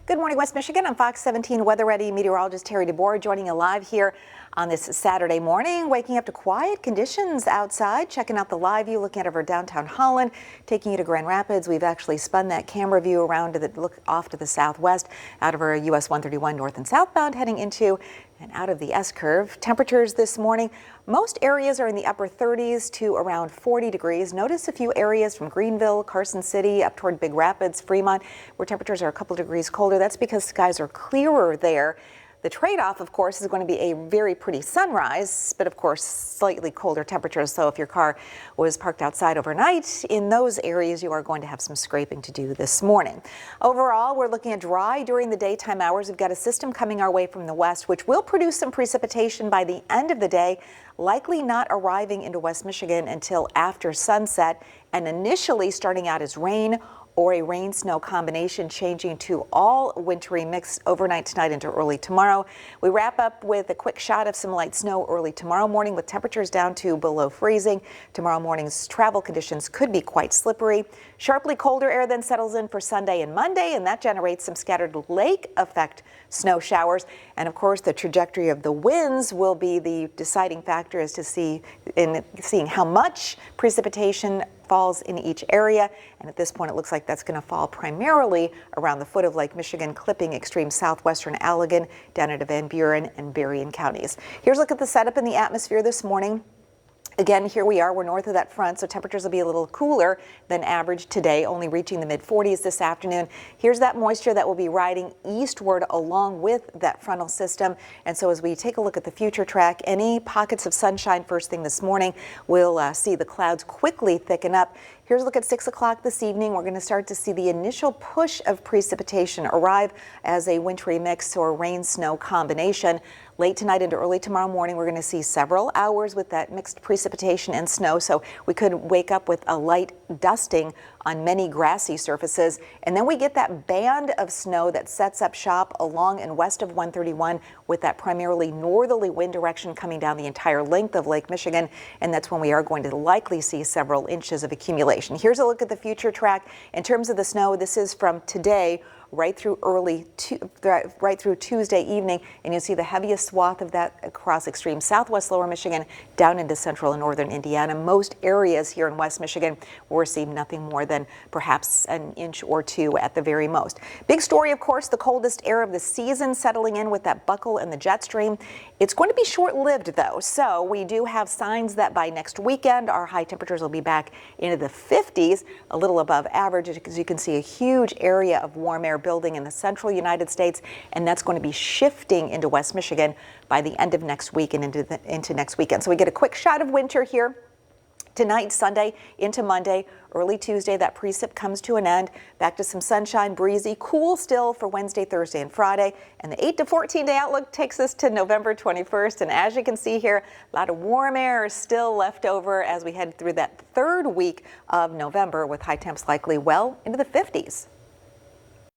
Good morning, West Michigan. I'm Fox 17 Weather Ready meteorologist Terry DeBoer joining you live here on this Saturday morning, waking up to quiet conditions outside, checking out the live view, looking out over downtown Holland, taking you to Grand Rapids. We've actually spun that camera view around to look off to the southwest, out of our US 131 north and southbound, heading into and out of the S-curve. Temperatures this morning, most areas are in the upper 30s to around 40 degrees. Notice a few areas from Greenville, Carson City, up toward Big Rapids, Fremont, where temperatures are a couple degrees colder. That's because skies are clearer there. The trade-off, of course, is going to be a very pretty sunrise, but of course, slightly colder temperatures. So if your car was parked outside overnight, in those areas, you are going to have some scraping to do this morning. Overall, we're looking at dry during the daytime hours. We've got a system coming our way from the west, which will produce some precipitation by the end of the day, likely not arriving into West Michigan until after sunset, and initially starting out as rain or a rain-snow combination, changing to all wintry mix overnight tonight into early tomorrow. We wrap up with a quick shot of some light snow early tomorrow morning with temperatures down to below freezing. Tomorrow morning's travel conditions could be quite slippery. Sharply colder air then settles in for Sunday and Monday, and that generates some scattered lake effect snow showers. And of course, the trajectory of the winds will be the deciding factor as to seeing how much precipitation falls in each area. And at this point, it looks like that's going to fall primarily around the foot of Lake Michigan, clipping extreme southwestern Allegan down into Van Buren and Berrien counties. Here's a look at the setup in the atmosphere this morning. Again, here we are, we're north of that front, so temperatures will be a little cooler than average today, only reaching the mid-40s this afternoon. Here's that moisture that will be riding eastward along with that frontal system. And so as we take a look at the future track, any pockets of sunshine first thing this morning, we'll see the clouds quickly thicken up. Here's a look at 6 o'clock this evening. We're going to start to see the initial push of precipitation arrive as a wintry mix or rain-snow combination. Late tonight into early tomorrow morning, we're going to see several hours with that mixed precipitation and snow. So we could wake up with a light dusting on many grassy surfaces. And then we get that band of snow that sets up shop along and west of 131 with that primarily northerly wind direction coming down the entire length of Lake Michigan. And that's when we are going to likely see several inches of accumulation. Here's a look at the future track. In terms of the snow, this is from today right through Tuesday evening, and you'll see the heaviest swath of that across extreme southwest lower Michigan down into central and northern Indiana. Most areas here in West Michigan will receive nothing more than perhaps an inch or two at the very most. Big story, of course, the coldest air of the season settling in with that buckle and the jet stream. It's going to be short-lived though, so we do have signs that by next weekend our high temperatures will be back into the 50s, a little above average, as you can see a huge area of warm air building in the central United States, and that's going to be shifting into West Michigan by the end of next week and into next weekend. So we get a quick shot of winter here. Tonight, Sunday into Monday, early Tuesday, that precip comes to an end. Back to some sunshine, breezy, cool still for Wednesday, Thursday, and Friday. And the 8 to 14 day outlook takes us to November 21st. And as you can see here, a lot of warm air is still left over as we head through that third week of November with high temps likely well into the 50s.